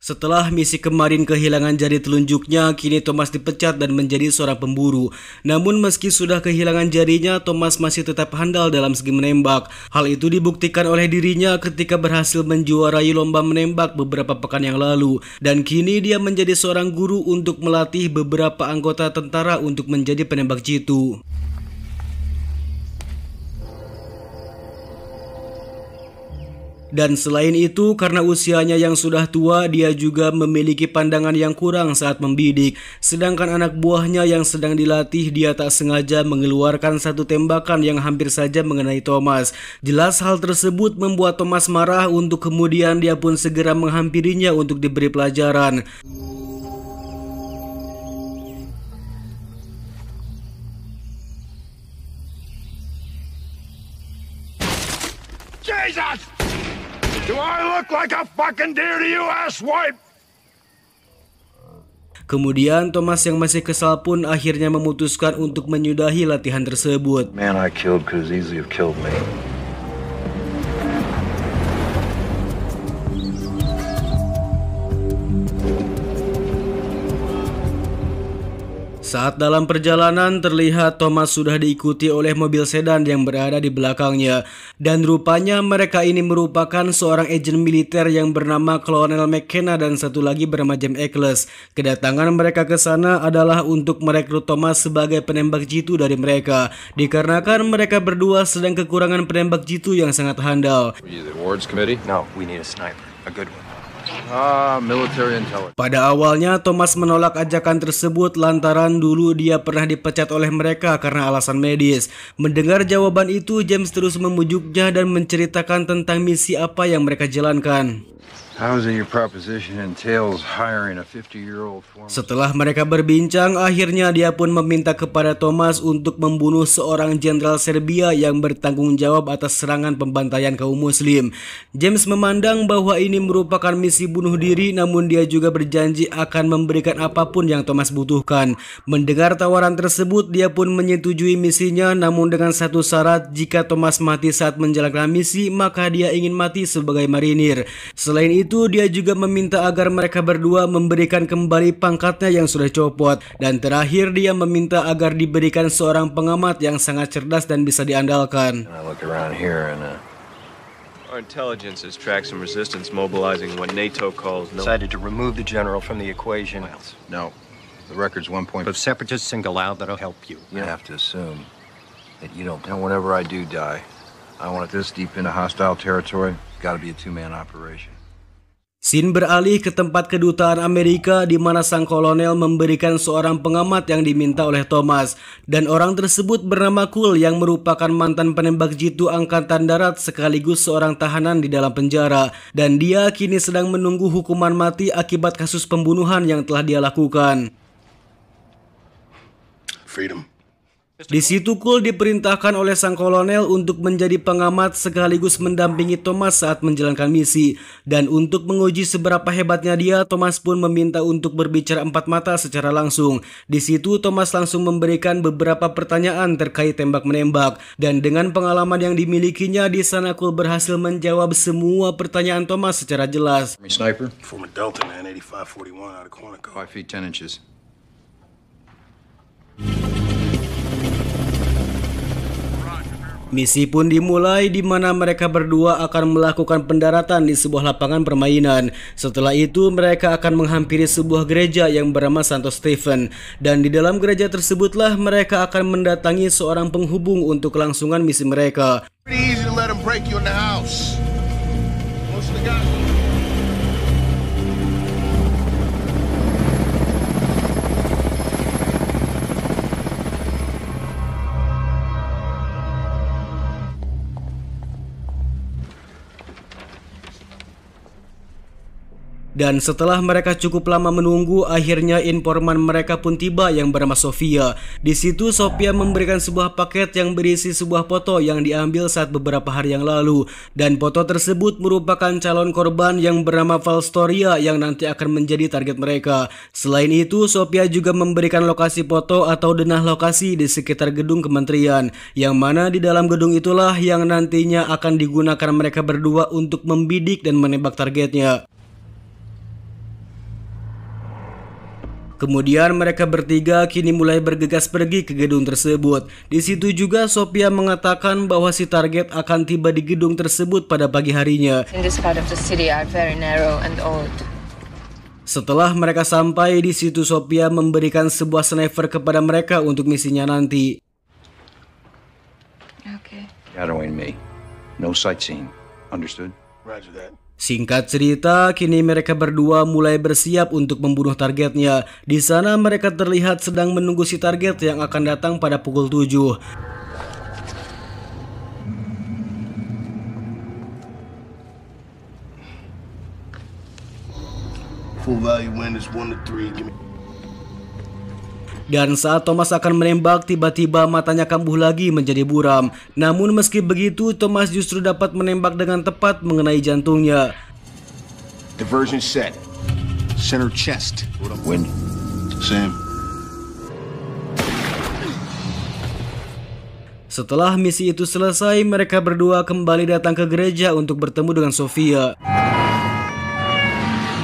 Setelah misi kemarin kehilangan jari telunjuknya, kini Thomas dipecat dan menjadi seorang pemburu. Namun meski sudah kehilangan jarinya, Thomas masih tetap handal dalam segi menembak. Hal itu dibuktikan oleh dirinya ketika berhasil menjuarai lomba menembak beberapa pekan yang lalu. Dan kini dia menjadi seorang guru untuk melatih beberapa anggota tentara untuk menjadi penembak jitu. Dan selain itu, karena usianya yang sudah tua, dia juga memiliki pandangan yang kurang saat membidik. Sedangkan anak buahnya yang sedang dilatih, dia tak sengaja mengeluarkan satu tembakan yang hampir saja mengenai Thomas. Jelas hal tersebut membuat Thomas marah untuk kemudian dia pun segera menghampirinya untuk diberi pelajaran. Jesus! Do I look like a fucking deer to you, asswipe? Kemudian Thomas yang masih kesal pun akhirnya memutuskan untuk menyudahi latihan tersebut. Man I killed could as easily have killed me. Saat dalam perjalanan terlihat Thomas sudah diikuti oleh mobil sedan yang berada di belakangnya. Dan rupanya mereka ini merupakan seorang agen militer yang bernama Colonel McKenna dan satu lagi bernama James Eccles. Kedatangan mereka ke sana adalah untuk merekrut Thomas sebagai penembak jitu dari mereka. Dikarenakan mereka berdua sedang kekurangan penembak jitu yang sangat handal. No, we need a sniper, a good one. Military intelligence. Pada awalnya Thomas menolak ajakan tersebut lantaran dulu dia pernah dipecat oleh mereka karena alasan medis. Mendengar jawaban itu, James terus memujuknya dan menceritakan tentang misi apa yang mereka jalankan. Setelah mereka berbincang, akhirnya dia pun meminta kepada Thomas untuk membunuh seorang jenderal Serbia yang bertanggung jawab atas serangan pembantaian kaum muslim. James memandang bahwa ini merupakan misi bunuh diri, namun dia juga berjanji akan memberikan apapun yang Thomas butuhkan. Mendengar tawaran tersebut, dia pun menyetujui misinya, namun dengan satu syarat: jika Thomas mati saat menjalankan misi, maka dia ingin mati sebagai marinir. Selain itu, dia juga meminta agar mereka berdua memberikan kembali pangkatnya yang sudah copot. Dan terakhir, dia meminta agar diberikan seorang pengamat yang sangat cerdas dan bisa diandalkan. Our intelligence has tracked some resistance mobilizing what NATO calls decided to remove the general from the equation. No, the record's 1 point. But separatists single out, that'll help you. You have to assume that you don't. And whenever I do die, I want it this deep into hostile territory. Got to be a two-man operation. Scene beralih ke tempat kedutaan Amerika di mana sang kolonel memberikan seorang pengamat yang diminta oleh Thomas. Dan orang tersebut bernama Cole yang merupakan mantan penembak jitu angkatan darat sekaligus seorang tahanan di dalam penjara. Dan dia kini sedang menunggu hukuman mati akibat kasus pembunuhan yang telah dia lakukan. Freedom. Di situ Cole diperintahkan oleh sang kolonel untuk menjadi pengamat sekaligus mendampingi Thomas saat menjalankan misi. Dan untuk menguji seberapa hebatnya dia, Thomas pun meminta untuk berbicara empat mata secara langsung. Di situ Thomas langsung memberikan beberapa pertanyaan terkait tembak-menembak. Dan dengan pengalaman yang dimilikinya, di sana Cole berhasil menjawab semua pertanyaan Thomas secara jelas. Sniper? Former Delta man, 8541 out of Quantico. 5 feet 10 inches. Misi pun dimulai di mana mereka berdua akan melakukan pendaratan di sebuah lapangan permainan. Setelah itu mereka akan menghampiri sebuah gereja yang bernama Santo Stephen. Dan di dalam gereja tersebutlah mereka akan mendatangi seorang penghubung untuk kelangsungan misi mereka. Dan setelah mereka cukup lama menunggu, akhirnya informan mereka pun tiba yang bernama Sofia. Di situ Sofia memberikan sebuah paket yang berisi sebuah foto yang diambil saat beberapa hari yang lalu. Dan foto tersebut merupakan calon korban yang bernama Valstoria yang nanti akan menjadi target mereka. Selain itu, Sofia juga memberikan lokasi foto atau denah lokasi di sekitar gedung kementerian, yang mana di dalam gedung itulah yang nantinya akan digunakan mereka berdua untuk membidik dan menembak targetnya. Kemudian mereka bertiga kini mulai bergegas pergi ke gedung tersebut. Di situ juga Sophia mengatakan bahwa si target akan tiba di gedung tersebut pada pagi harinya. In this part of the city are very narrow and old. Setelah mereka sampai di situ, Sophia memberikan sebuah sniper kepada mereka untuk misinya nanti. Okay. Shadow and me. No sightseeing. Understood? Roger that. Singkat cerita, kini mereka berdua mulai bersiap untuk membunuh targetnya. Di sana mereka terlihat sedang menunggu si target yang akan datang pada pukul 7. Full value win is 1 to 3. Give me. Dan saat Thomas akan menembak, tiba-tiba matanya kambuh lagi menjadi buram. Namun meski begitu, Thomas justru dapat menembak dengan tepat mengenai jantungnya. Diversion set. Center chest. Wind. Same. Setelah misi itu selesai, mereka berdua kembali datang ke gereja untuk bertemu dengan Sophia.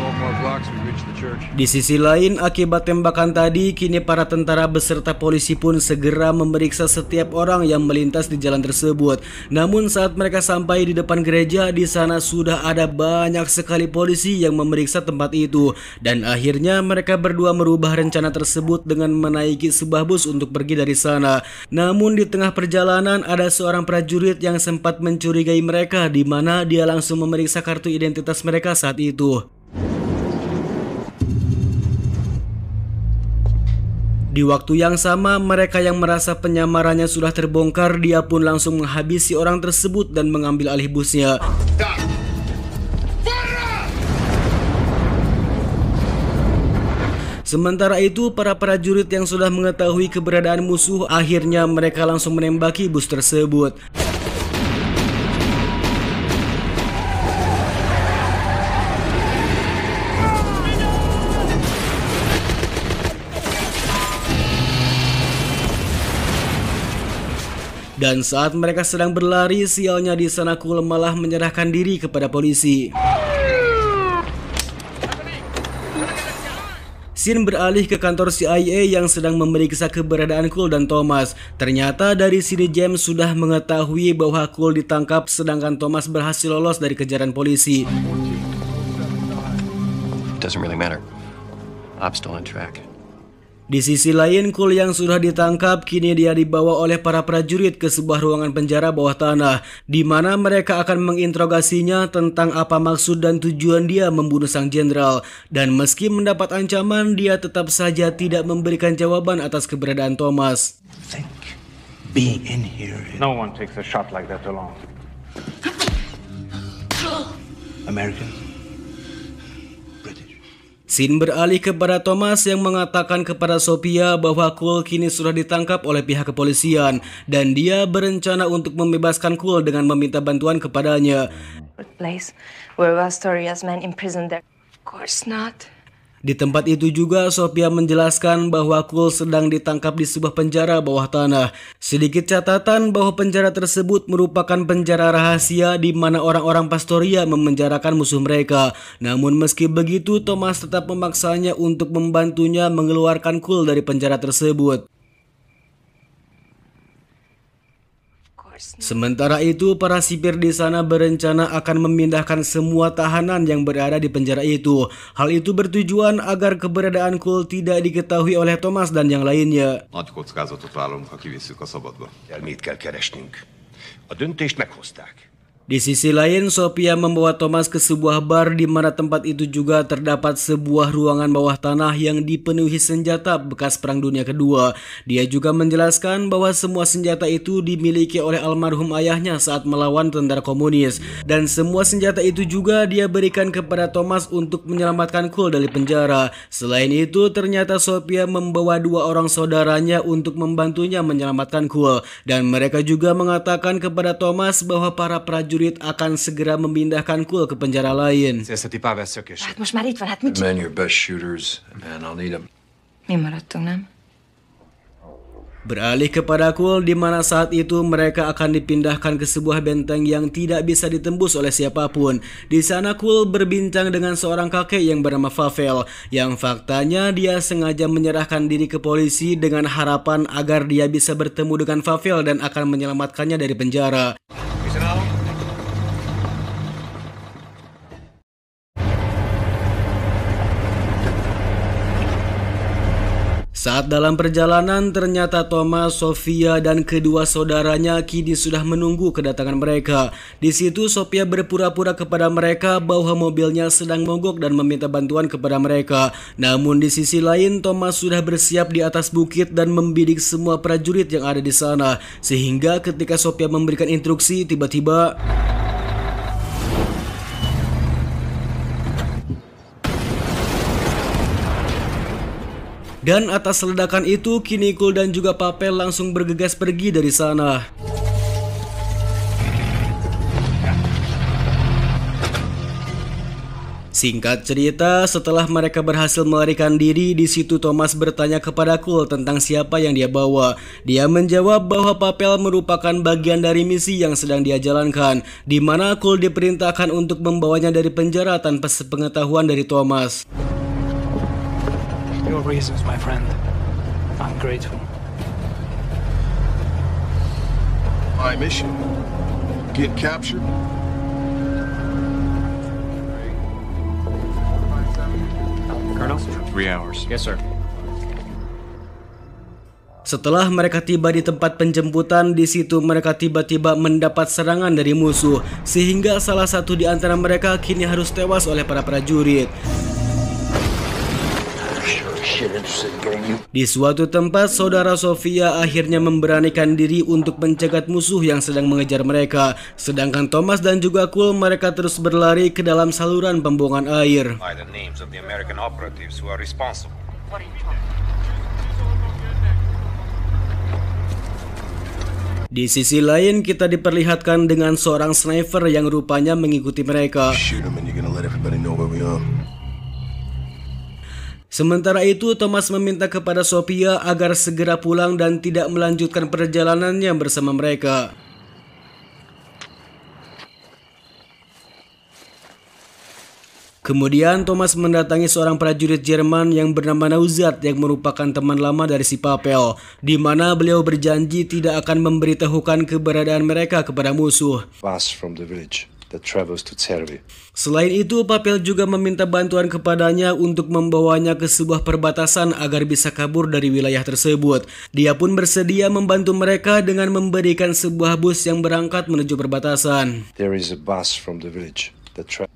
12 more blocks, we reach the church. Di sisi lain, akibat tembakan tadi, kini para tentara beserta polisi pun segera memeriksa setiap orang yang melintas di jalan tersebut. Namun saat mereka sampai di depan gereja, di sana sudah ada banyak sekali polisi yang memeriksa tempat itu. Dan akhirnya mereka berdua merubah rencana tersebut dengan menaiki sebuah bus untuk pergi dari sana. Namun di tengah perjalanan ada seorang prajurit yang sempat mencurigai mereka, di mana dia langsung memeriksa kartu identitas mereka saat itu. Di waktu yang sama, mereka yang merasa penyamarannya sudah terbongkar, dia pun langsung menghabisi orang tersebut dan mengambil alih busnya. Sementara itu, para prajurit yang sudah mengetahui keberadaan musuh, akhirnya mereka langsung menembaki bus tersebut. Dan saat mereka sedang berlari, sialnya di sana Cole malah menyerahkan diri kepada polisi. Scene beralih ke kantor CIA yang sedang memeriksa keberadaan Cole dan Thomas. Ternyata dari sini James sudah mengetahui bahwa Cole ditangkap sedangkan Thomas berhasil lolos dari kejaran polisi. Doesn't really matter. I'm still on track. Di sisi lain, Cole yang sudah ditangkap kini dia dibawa oleh para prajurit ke sebuah ruangan penjara bawah tanah, di mana mereka akan menginterogasinya tentang apa maksud dan tujuan dia membunuh sang jenderal. Dan meski mendapat ancaman, dia tetap saja tidak memberikan jawaban atas keberadaan Thomas. Think. Being in here. No one takes a shot like that alone. American. British. Scene beralih kepada Thomas yang mengatakan kepada Sophia bahwa Cole kini sudah ditangkap oleh pihak kepolisian dan dia berencana untuk membebaskan Cole dengan meminta bantuan kepadanya. Place where Astoria's men imprisoned there. Of course not. Di tempat itu juga Sophia menjelaskan bahwa Cole sedang ditangkap di sebuah penjara bawah tanah. Sedikit catatan bahwa penjara tersebut merupakan penjara rahasia di mana orang-orang Pastoria memenjarakan musuh mereka. Namun meski begitu, Thomas tetap memaksanya untuk membantunya mengeluarkan Cole dari penjara tersebut. Sementara itu, para sipir di sana berencana akan memindahkan semua tahanan yang berada di penjara itu. Hal itu bertujuan agar keberadaan Cole tidak diketahui oleh Thomas dan yang lainnya. Nagy kockázatot vállalunk, ha kivisszük a szabadba. Mit kell keresnünk? A döntést meghozták. Di sisi lain, Sophia membawa Thomas ke sebuah bar di mana tempat itu juga terdapat sebuah ruangan bawah tanah yang dipenuhi senjata bekas Perang Dunia Kedua. Dia juga menjelaskan bahwa semua senjata itu dimiliki oleh almarhum ayahnya saat melawan tentara komunis. Dan semua senjata itu juga dia berikan kepada Thomas untuk menyelamatkan Cole dari penjara. Selain itu, ternyata Sophia membawa dua orang saudaranya untuk membantunya menyelamatkan Cole. Dan mereka juga mengatakan kepada Thomas bahwa para prajurit akan segera memindahkan Cole ke penjara lain. Hát most már itt van, hát mit The men, your best shooters, and I'll need them. Mi maradtunk, nem? Beralih kepada Cole, di mana saat itu mereka akan dipindahkan ke sebuah benteng yang tidak bisa ditembus oleh siapapun. Di sana Cole berbincang dengan seorang kakek yang bernama Pavel, yang faktanya dia sengaja menyerahkan diri ke polisi dengan harapan agar dia bisa bertemu dengan Pavel dan akan menyelamatkannya dari penjara. Saat dalam perjalanan, ternyata Thomas, Sofia, dan kedua saudaranya kini sudah menunggu kedatangan mereka. Di situ Sofia berpura-pura kepada mereka bahwa mobilnya sedang mogok dan meminta bantuan kepada mereka. Namun di sisi lain, Thomas sudah bersiap di atas bukit dan membidik semua prajurit yang ada di sana. Sehingga ketika Sofia memberikan instruksi, tiba-tiba dan atas ledakan itu, kini Cole dan juga Pavel langsung bergegas pergi dari sana. Singkat cerita, setelah mereka berhasil melarikan diri, di situ Thomas bertanya kepada Cole tentang siapa yang dia bawa. Dia menjawab bahwa Pavel merupakan bagian dari misi yang sedang dia jalankan, di mana Cole diperintahkan untuk membawanya dari penjara tanpa sepengetahuan dari Thomas. Your reasons, my friend. I'm grateful. My mission? Get captured? Colonel? 3 hours. Yes, sir. Setelah mereka tiba di tempat penjemputan, di situ mereka tiba-tiba mendapat serangan dari musuh, sehingga salah satu di antara mereka kini harus tewas oleh para prajurit. Di suatu tempat, saudara Sofia akhirnya memberanikan diri untuk mencegat musuh yang sedang mengejar mereka. Sedangkan Thomas dan juga Cole, mereka terus berlari ke dalam saluran pembuangan air. By the names of the American operatives who are responsible. Di sisi lain, kita diperlihatkan dengan seorang sniper yang rupanya mengikuti mereka. Shoot him and you're gonna let everybody know where we are. Sementara itu, Thomas meminta kepada Sofia agar segera pulang dan tidak melanjutkan perjalanannya bersama mereka. Kemudian Thomas mendatangi seorang prajurit Jerman yang bernama Nauzat yang merupakan teman lama dari si Pavel, di mana beliau berjanji tidak akan memberitahukan keberadaan mereka kepada musuh. Bus from the village that travels to Cervi. Selain itu, Pavel juga meminta bantuan kepadanya untuk membawanya ke sebuah perbatasan agar bisa kabur dari wilayah tersebut. Dia pun bersedia membantu mereka dengan memberikan sebuah bus yang berangkat menuju perbatasan. There is a bus from the village that travels.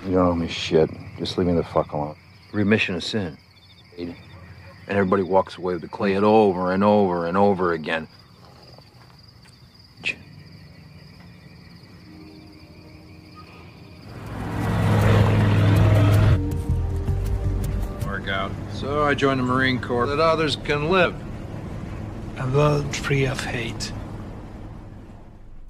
You don't owe me shit. Just leave me the fuck alone. Remission of sin. And everybody walks away with the clay over and over and over again. Work out. So I joined the Marine Corps that others can live. A world free of hate.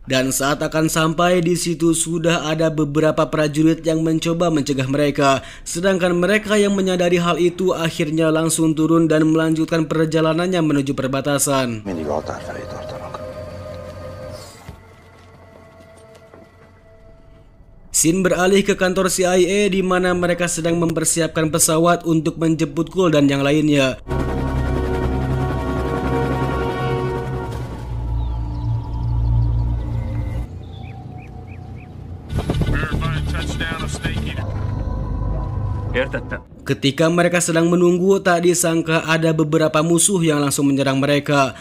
Dan saat akan sampai di situ sudah ada beberapa prajurit yang mencoba mencegah mereka. Sedangkan mereka yang menyadari hal itu akhirnya langsung turun dan melanjutkan perjalanannya menuju perbatasan. Scene beralih ke kantor CIA di mana mereka sedang mempersiapkan pesawat untuk menjemput Cole dan yang lainnya. Ketika mereka sedang menunggu, tak disangka ada beberapa musuh yang langsung menyerang mereka.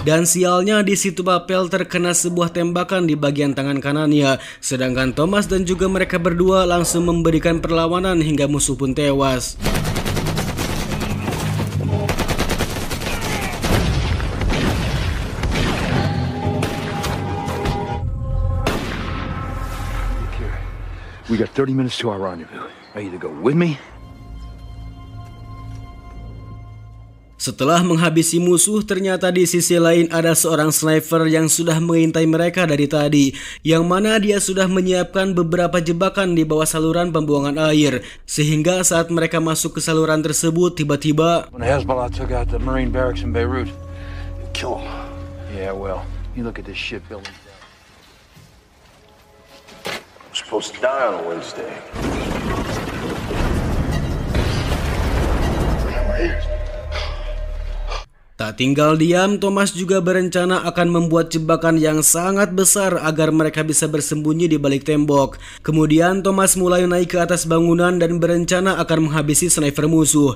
Dan sialnya di situ Pavel terkena sebuah tembakan di bagian tangan kanannya. Sedangkan Thomas dan juga mereka berdua langsung memberikan perlawanan hingga musuh pun tewas. We got 30 minutes to our rendezvous. Are you to go with me? Setelah menghabisi musuh, ternyata di sisi lain ada seorang sniper yang sudah mengintai mereka dari tadi, yang mana dia sudah menyiapkan beberapa jebakan di bawah saluran pembuangan air, sehingga saat mereka masuk ke saluran tersebut, tiba-tiba When Hezbollah took out the Marine barracks in Beirut, kill them. Yeah, well, you look at this shipbuilding. I'm supposed to die on a Wednesday. tak tinggal diam, Thomas juga berencana akan membuat jebakan yang sangat besar agar mereka bisa bersembunyi di balik tembok. Kemudian Thomas mulai naik ke atas bangunan dan berencana akan menghabisi sniper musuh.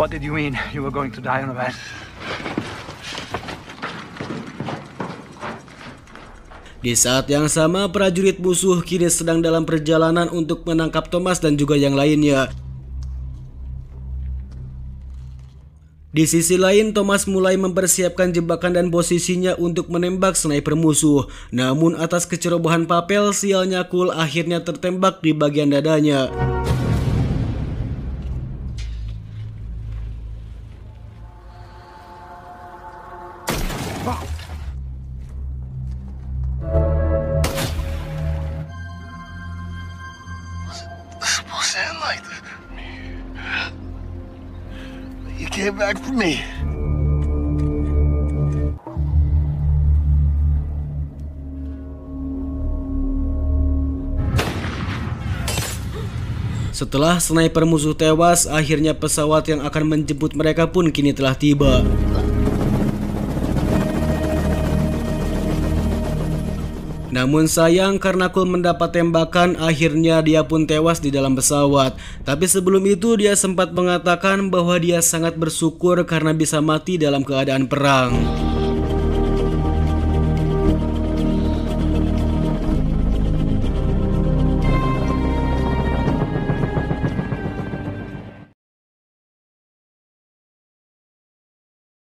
What did you mean you were going to die on a van? Di saat yang sama, prajurit musuh kini sedang dalam perjalanan untuk menangkap Thomas dan juga yang lainnya. Di sisi lain, Thomas mulai mempersiapkan jebakan dan posisinya untuk menembak sniper musuh. Namun atas kecerobohan Papel, sialnya Cole akhirnya tertembak di bagian dadanya. You came back for me. Setelah sniper musuh tewas, akhirnya pesawat yang akan menjemput mereka pun kini telah tiba. Namun sayang, karena Cole mendapat tembakan, akhirnya dia pun tewas di dalam pesawat. Tapi sebelum itu dia sempat mengatakan bahwa dia sangat bersyukur karena bisa mati dalam keadaan perang.